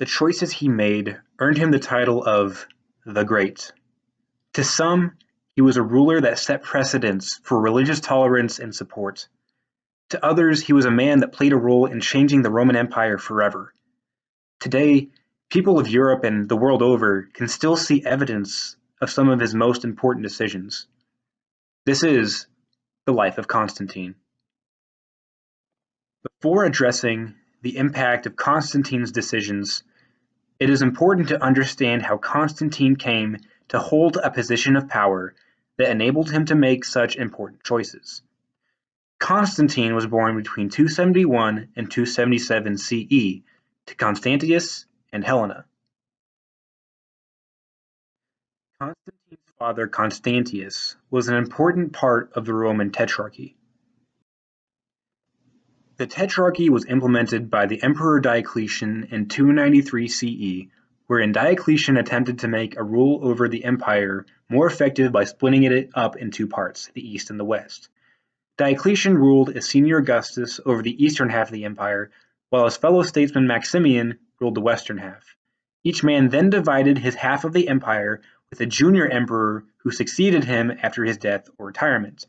The choices he made earned him the title of the Great. To some, he was a ruler that set precedents for religious tolerance and support. To others, he was a man that played a role in changing the Roman Empire forever. Today, people of Europe and the world over can still see evidence of some of his most important decisions. This is the life of Constantine. Before addressing the impact of Constantine's decisions, it is important to understand how Constantine came to hold a position of power that enabled him to make such important choices. Constantine was born between 271 and 277 CE to Constantius and Helena. Constantine's father Constantius was an important part of the Roman Tetrarchy. The Tetrarchy was implemented by the Emperor Diocletian in 293 CE, wherein Diocletian attempted to make a rule over the empire more effective by splitting it up in two parts, the East and the West. Diocletian ruled as Senior Augustus over the eastern half of the empire, while his fellow statesman Maximian ruled the western half. Each man then divided his half of the empire with a junior emperor who succeeded him after his death or retirement.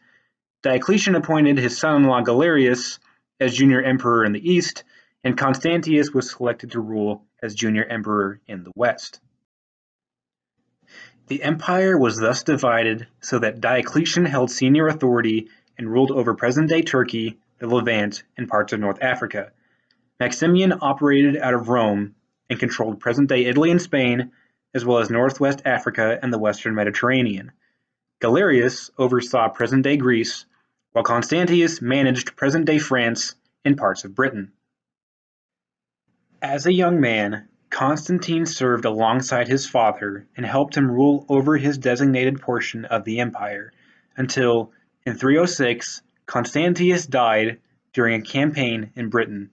Diocletian appointed his son-in-law Galerius as junior emperor in the east, and Constantius was selected to rule as junior emperor in the west. The empire was thus divided so that Diocletian held senior authority and ruled over present-day Turkey, the Levant, and parts of North Africa. Maximian operated out of Rome and controlled present-day Italy and Spain, as well as northwest Africa and the western Mediterranean. Galerius oversaw present-day Greece, while Constantius managed present-day France and parts of Britain. As a young man, Constantine served alongside his father and helped him rule over his designated portion of the empire, until, in 306, Constantius died during a campaign in Britain.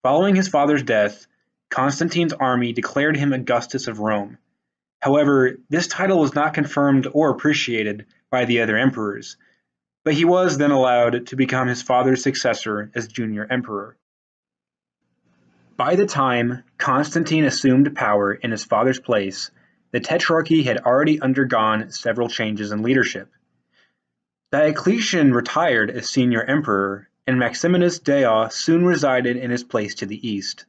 Following his father's death, Constantine's army declared him Augustus of Rome. However, this title was not confirmed or appreciated by the other emperors, but he was then allowed to become his father's successor as junior emperor. By the time Constantine assumed power in his father's place, the Tetrarchy had already undergone several changes in leadership. Diocletian retired as senior emperor, and Maximinus Daia soon resided in his place to the east.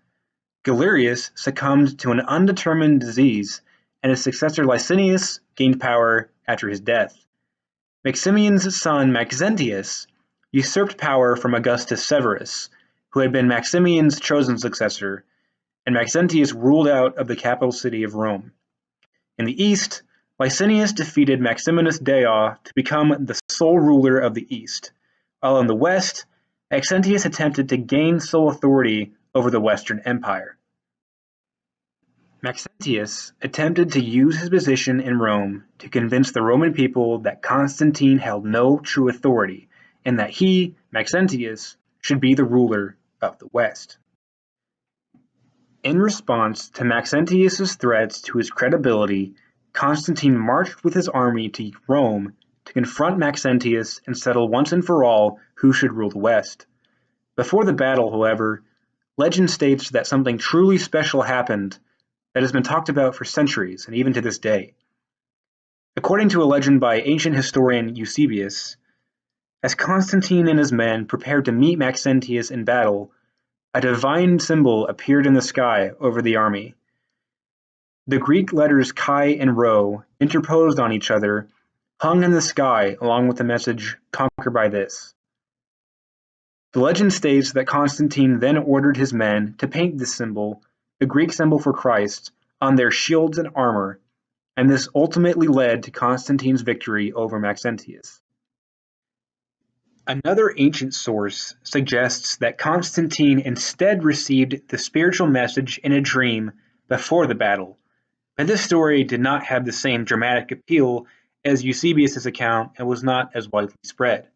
Galerius succumbed to an undetermined disease, and his successor Licinius gained power after his death. Maximian's son Maxentius usurped power from Augustus Severus, who had been Maximian's chosen successor, and Maxentius ruled out of the capital city of Rome. In the east, Licinius defeated Maximinus Daia to become the sole ruler of the east, while in the west, Maxentius attempted to gain sole authority over the Western Empire. Maxentius attempted to use his position in Rome to convince the Roman people that Constantine held no true authority, and that he, Maxentius, should be the ruler of the West. In response to Maxentius's threats to his credibility, Constantine marched with his army to Rome to confront Maxentius and settle once and for all who should rule the West. Before the battle, however, legend states that something truly special happened that has been talked about for centuries and even to this day. According to a legend by ancient historian Eusebius, as Constantine and his men prepared to meet Maxentius in battle, a divine symbol appeared in the sky over the army. The Greek letters chi and rho, interposed on each other, hung in the sky along with the message, "Conquer by this." The legend states that Constantine then ordered his men to paint this symbol, the Greek symbol for Christ, on their shields and armor, and this ultimately led to Constantine's victory over Maxentius. Another ancient source suggests that Constantine instead received the spiritual message in a dream before the battle, but this story did not have the same dramatic appeal as Eusebius' account and was not as widely spread.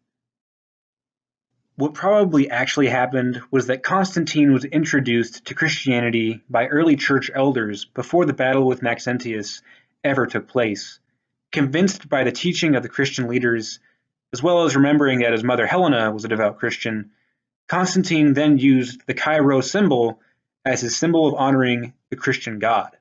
What probably actually happened was that Constantine was introduced to Christianity by early church elders before the battle with Maxentius ever took place. Convinced by the teaching of the Christian leaders, as well as remembering that his mother Helena was a devout Christian, Constantine then used the Chi-Rho symbol as his symbol of honoring the Christian God.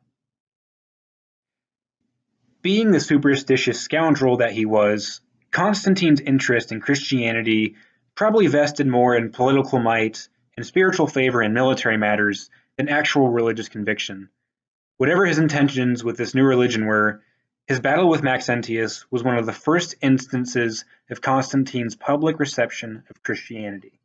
Being the superstitious scoundrel that he was, Constantine's interest in Christianity probably vested more in political might and spiritual favor in military matters than actual religious conviction. Whatever his intentions with this new religion were, his battle with Maxentius was one of the first instances of Constantine's public reception of Christianity.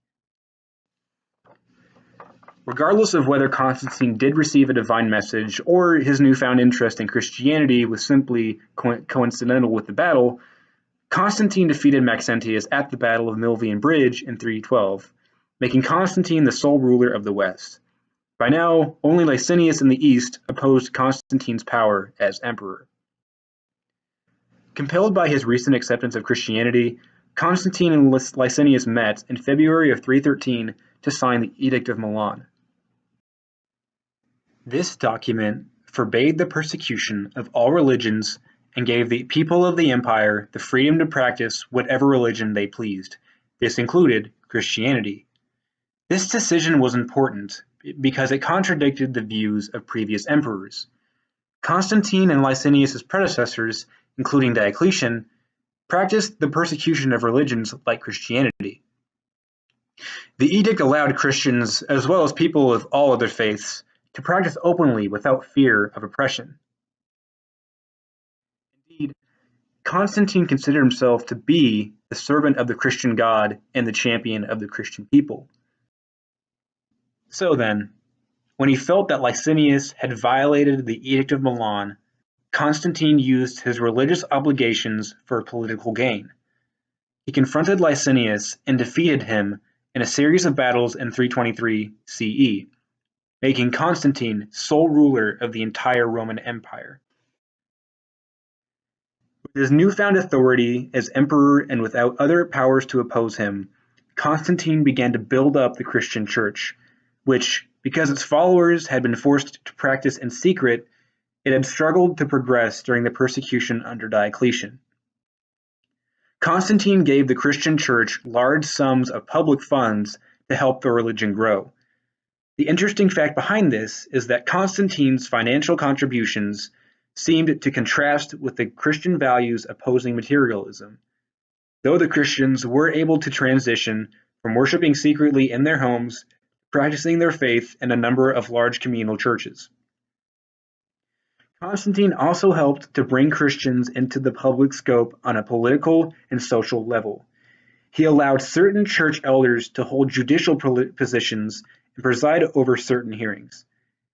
Regardless of whether Constantine did receive a divine message or his newfound interest in Christianity was simply coincidental with the battle, Constantine defeated Maxentius at the Battle of Milvian Bridge in 312, making Constantine the sole ruler of the West. By now, only Licinius in the East opposed Constantine's power as emperor. Compelled by his recent acceptance of Christianity, Constantine and Licinius met in February of 313 to sign the Edict of Milan. This document forbade the persecution of all religions and gave the people of the empire the freedom to practice whatever religion they pleased. This included Christianity. This decision was important because it contradicted the views of previous emperors. Constantine and Licinius' predecessors, including Diocletian, practiced the persecution of religions like Christianity. The edict allowed Christians, as well as people of all other faiths, to practice openly without fear of oppression. Indeed, Constantine considered himself to be the servant of the Christian God and the champion of the Christian people. So then, when he felt that Licinius had violated the Edict of Milan, Constantine used his religious obligations for political gain. He confronted Licinius and defeated him in a series of battles in 323 CE, making Constantine sole ruler of the entire Roman Empire. With his newfound authority as emperor and without other powers to oppose him, Constantine began to build up the Christian Church, which, because its followers had been forced to practice in secret, it had struggled to progress during the persecution under Diocletian. Constantine gave the Christian Church large sums of public funds to help the religion grow. The interesting fact behind this is that Constantine's financial contributions seemed to contrast with the Christian values opposing materialism. Though the Christians were able to transition from worshiping secretly in their homes to practicing their faith in a number of large communal churches. Constantine also helped to bring Christians into the public scope on a political and social level. He allowed certain church elders to hold judicial positions and preside over certain hearings.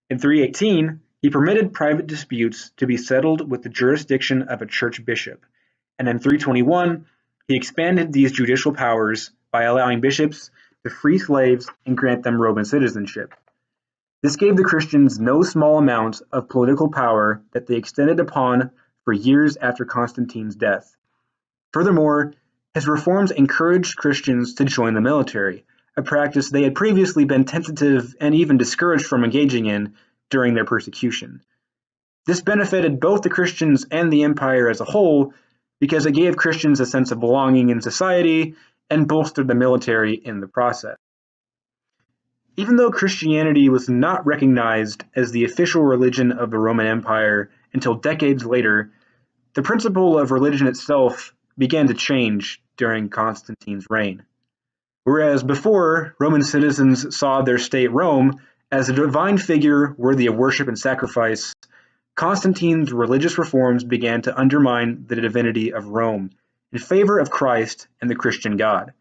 In 318, he permitted private disputes to be settled with the jurisdiction of a church bishop, and in 321, he expanded these judicial powers by allowing bishops to free slaves and grant them Roman citizenship. This gave the Christians no small amount of political power that they extended upon for years after Constantine's death. Furthermore, his reforms encouraged Christians to join the military, a practice they had previously been tentative and even discouraged from engaging in during their persecution. This benefited both the Christians and the empire as a whole because it gave Christians a sense of belonging in society and bolstered the military in the process. Even though Christianity was not recognized as the official religion of the Roman Empire until decades later, the principle of religion itself began to change during Constantine's reign. Whereas before, Roman citizens saw their state Rome as a divine figure worthy of worship and sacrifice, Constantine's religious reforms began to undermine the divinity of Rome in favor of Christ and the Christian God.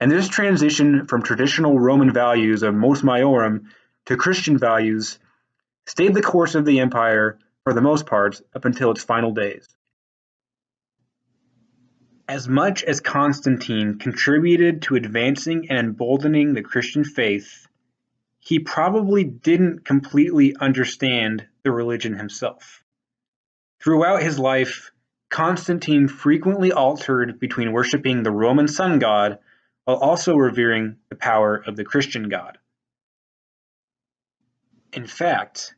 And this transition from traditional Roman values of mos maiorum to Christian values stayed the course of the empire for the most part up until its final days. As much as Constantine contributed to advancing and emboldening the Christian faith, he probably didn't completely understand the religion himself. Throughout his life, Constantine frequently altered between worshiping the Roman sun god while also revering the power of the Christian God. In fact,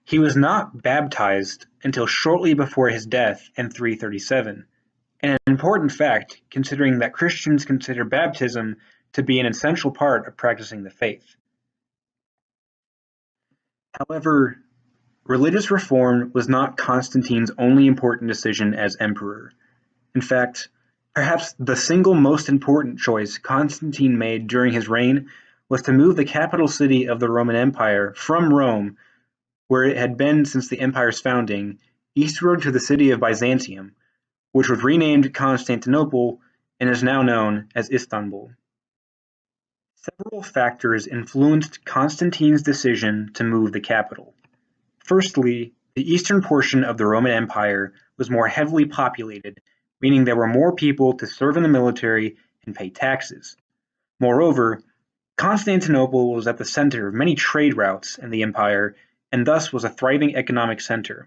he was not baptized until shortly before his death in 337, an important fact considering that Christians consider baptism to be an essential part of practicing the faith. However, religious reform was not Constantine's only important decision as emperor. In fact, perhaps the single most important choice Constantine made during his reign was to move the capital city of the Roman Empire from Rome, where it had been since the empire's founding, eastward to the city of Byzantium, which was renamed Constantinople and is now known as Istanbul. Several factors influenced Constantine's decision to move the capital. Firstly, the eastern portion of the Roman Empire was more heavily populated, meaning there were more people to serve in the military and pay taxes. Moreover, Constantinople was at the center of many trade routes in the empire and thus was a thriving economic center.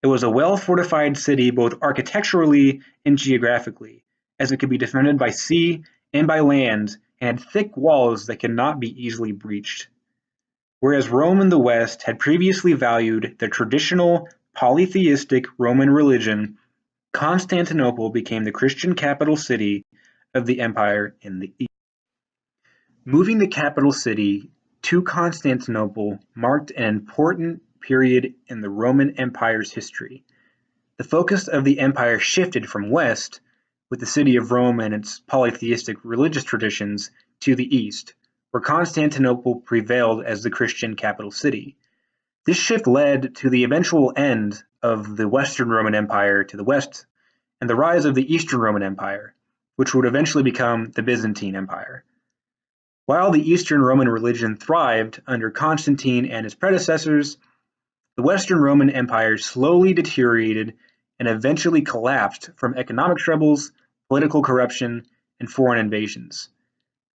It was a well-fortified city both architecturally and geographically, as it could be defended by sea and by land and had thick walls that could not be easily breached. Whereas Rome in the West had previously valued the traditional polytheistic Roman religion, Constantinople became the Christian capital city of the empire in the East. Moving the capital city to Constantinople marked an important period in the Roman Empire's history. The focus of the empire shifted from west, with the city of Rome and its polytheistic religious traditions, to the east, where Constantinople prevailed as the Christian capital city. This shift led to the eventual end of the Western Roman Empire to the west and the rise of the Eastern Roman Empire, which would eventually become the Byzantine Empire. While the Eastern Roman religion thrived under Constantine and his predecessors, the Western Roman Empire slowly deteriorated and eventually collapsed from economic troubles, political corruption, and foreign invasions.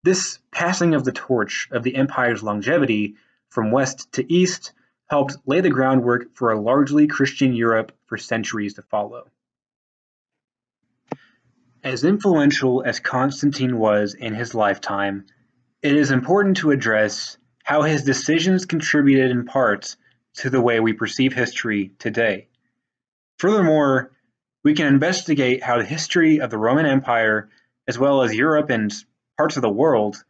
This passing of the torch of the empire's longevity from west to east helped lay the groundwork for a largely Christian Europe for centuries to follow. As influential as Constantine was in his lifetime, it is important to address how his decisions contributed in part to the way we perceive history today. Furthermore, we can investigate how the history of the Roman Empire, as well as Europe and parts of the world,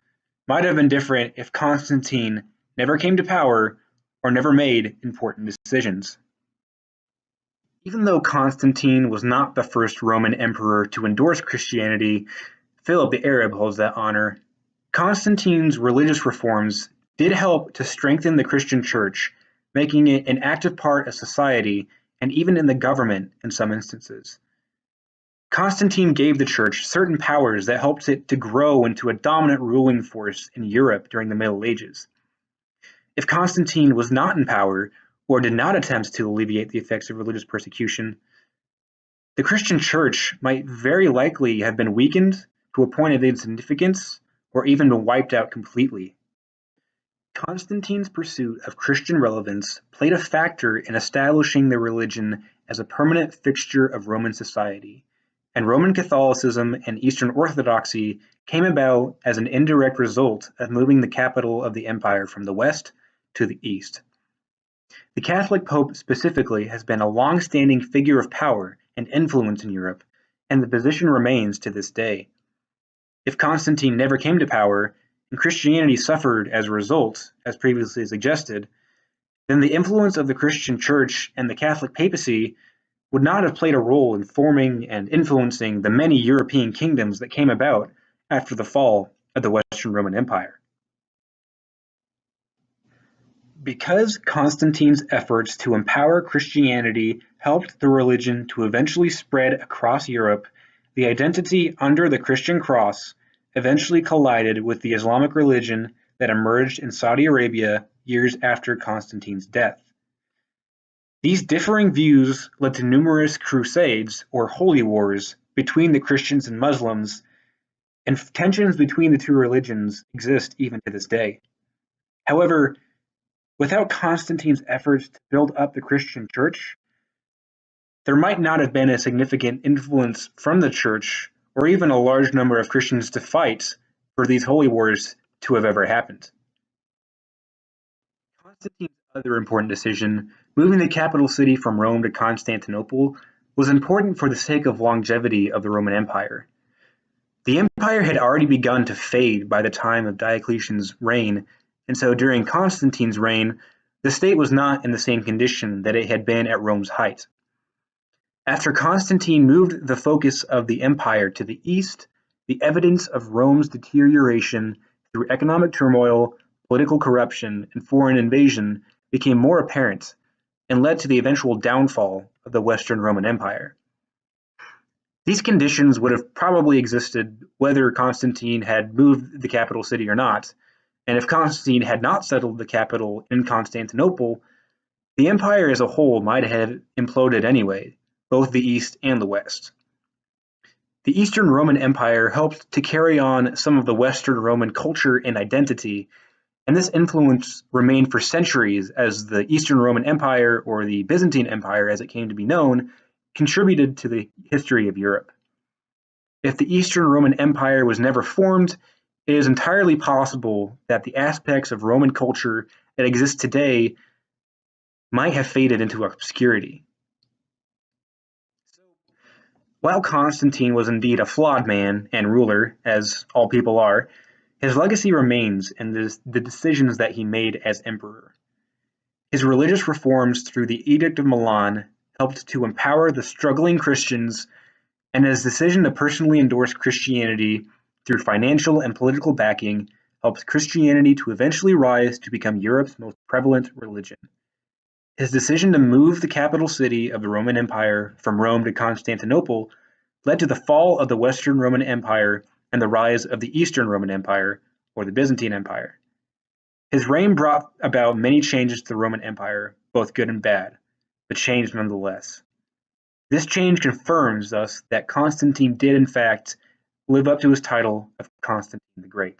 might have been different if Constantine never came to power or never made important decisions. Even though Constantine was not the first Roman emperor to endorse Christianity, Philip the Arab holds that honor. Constantine's religious reforms did help to strengthen the Christian Church, making it an active part of society and even in the government in some instances. Constantine gave the Church certain powers that helped it to grow into a dominant ruling force in Europe during the Middle Ages. If Constantine was not in power, or did not attempt to alleviate the effects of religious persecution, the Christian Church might very likely have been weakened to a point of insignificance, or even been wiped out completely. Constantine's pursuit of Christian relevance played a factor in establishing the religion as a permanent fixture of Roman society, and Roman Catholicism and Eastern Orthodoxy came about as an indirect result of moving the capital of the empire from the west to the east. The Catholic Pope specifically has been a long-standing figure of power and influence in Europe, and the position remains to this day. If Constantine never came to power, and Christianity suffered as a result, as previously suggested, then the influence of the Christian Church and the Catholic papacy would not have played a role in forming and influencing the many European kingdoms that came about after the fall of the Western Roman Empire. Because Constantine's efforts to empower Christianity helped the religion to eventually spread across Europe, the identity under the Christian cross eventually collided with the Islamic religion that emerged in Saudi Arabia years after Constantine's death. These differing views led to numerous crusades, or holy wars, between the Christians and Muslims, and tensions between the two religions exist even to this day. However, without Constantine's efforts to build up the Christian Church, there might not have been a significant influence from the Church or even a large number of Christians to fight for these holy wars to have ever happened. Constantine's other important decision, moving the capital city from Rome to Constantinople, was important for the sake of longevity of the Roman Empire. The empire had already begun to fade by the time of Diocletian's reign, and so during Constantine's reign, The state was not in the same condition that it had been at Rome's height. After Constantine moved the focus of the empire to the east, the evidence of Rome's deterioration through economic turmoil, political corruption, and foreign invasion became more apparent and led to the eventual downfall of the Western Roman Empire. These conditions would have probably existed whether Constantine had moved the capital city or not, and if Constantine had not settled the capital in Constantinople, the empire as a whole might have imploded anyway, both the East and the West. The Eastern Roman Empire helped to carry on some of the Western Roman culture and identity, and this influence remained for centuries as the Eastern Roman Empire, or the Byzantine Empire as it came to be known, contributed to the history of Europe. If the Eastern Roman Empire was never formed, it is entirely possible that the aspects of Roman culture that exist today might have faded into obscurity. While Constantine was indeed a flawed man and ruler, as all people are, his legacy remains in the decisions that he made as emperor. His religious reforms through the Edict of Milan helped to empower the struggling Christians, and his decision to personally endorse Christianity through financial and political backing helped Christianity to eventually rise to become Europe's most prevalent religion. His decision to move the capital city of the Roman Empire from Rome to Constantinople led to the fall of the Western Roman Empire and the rise of the Eastern Roman Empire, or the Byzantine Empire. His reign brought about many changes to the Roman Empire, both good and bad, but changed nonetheless. This change confirms thus that Constantine did in fact live up to his title of Constantine the Great.